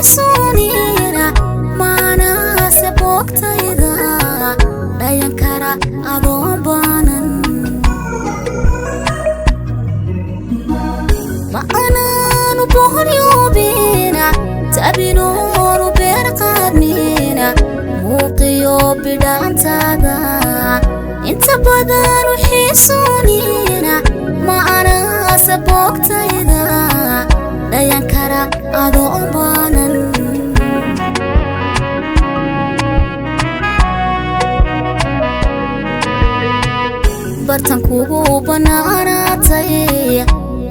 حيسونينا معنا سبوكت إذا لا ينكر أضوبانا ما أنا نبهر يوبينا تأبي نور برقادنينا موقيو بدان تادا انت بدان حيسونينا ما أنا سبوكت إذا لا ينكر أضوبانا bartankugu banaanatay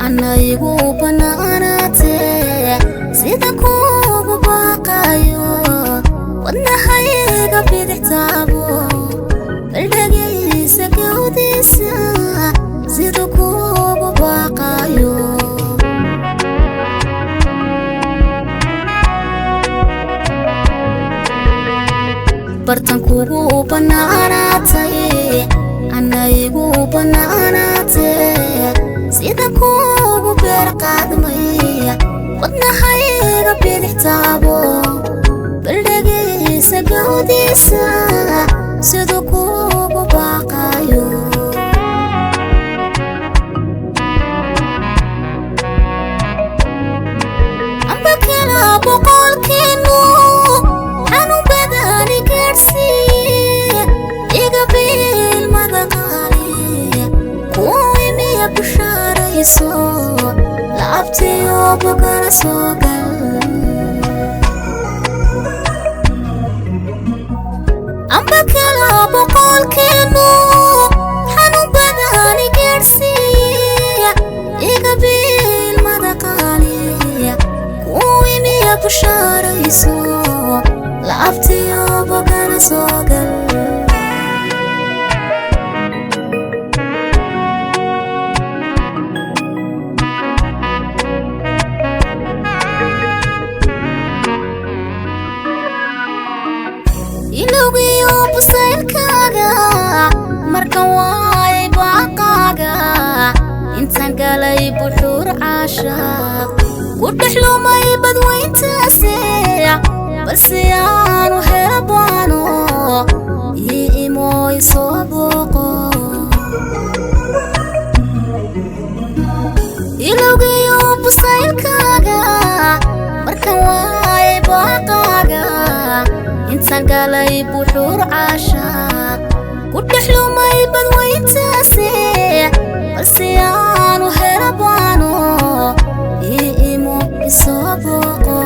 anaygu banaanatay sida kugu baaqayo wadnahayga bidixtaabo baldhagiisa gawdiisa sida kugu baaqayo bartankugu banaanatay anaygu banaanatay sida kugu berqaadmay wadnahayga bidixtaabo baldhagiisa gawdiisa sida kugu baaqayo amba kala boqolkiinu xanuun badani gaadhsiiye iga bil madaqaaliye kuwii miya bushaarayso laabtiyo bogana soo gal amba kala boqolkiinu xanuun badani gaadhsiiye iga bil madaqaaliye kuwii miya bushaarayso laabtiyo bogana soo gal ilowgiyo busaylkaaga markan waayay baaqaaga intaan galay buxuur caashaaq ku dhex lumay badwayntaase balse aanu helabaano ii imooy soo booqo ilowgiyo busaylkaaga markan waayay baaqaaga intaan galay buxuur caashaaq ku dhex lumay badwayntaase balse aanu helabaano ii imo isoo booqo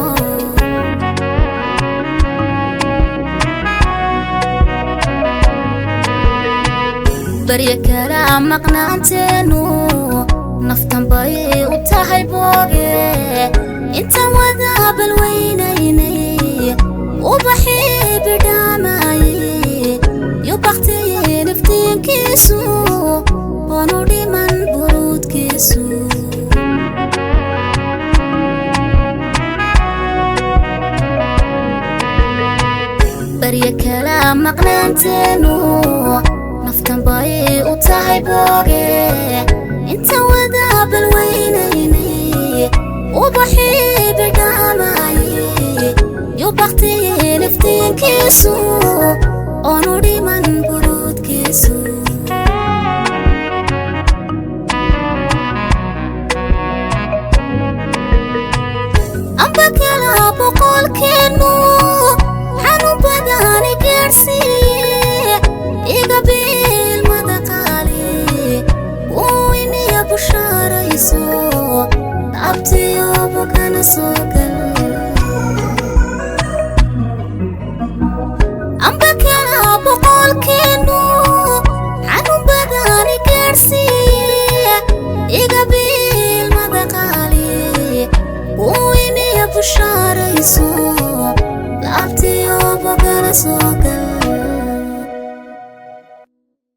barya kala maqnaanteenu naftan bay u tahay booge intaan wada balweynaynay وبحي بدامي يبختي نفتين كيسو ونودي من برود كيسو بريا كلام مقنانتينو نفتن باي وتاهي بوغي انت وذا بالوينيني وبحي بدامي يبختي نفتين كيسو ونودي من برود كيسو أمبا كلا بقول كينو حنو بداني كرسي إيقا بيل مدقالي ويني يا بشارة يسو تعبتي يوبو كان سوكل بشارة يسوع لعبتي يوبا كان سوكل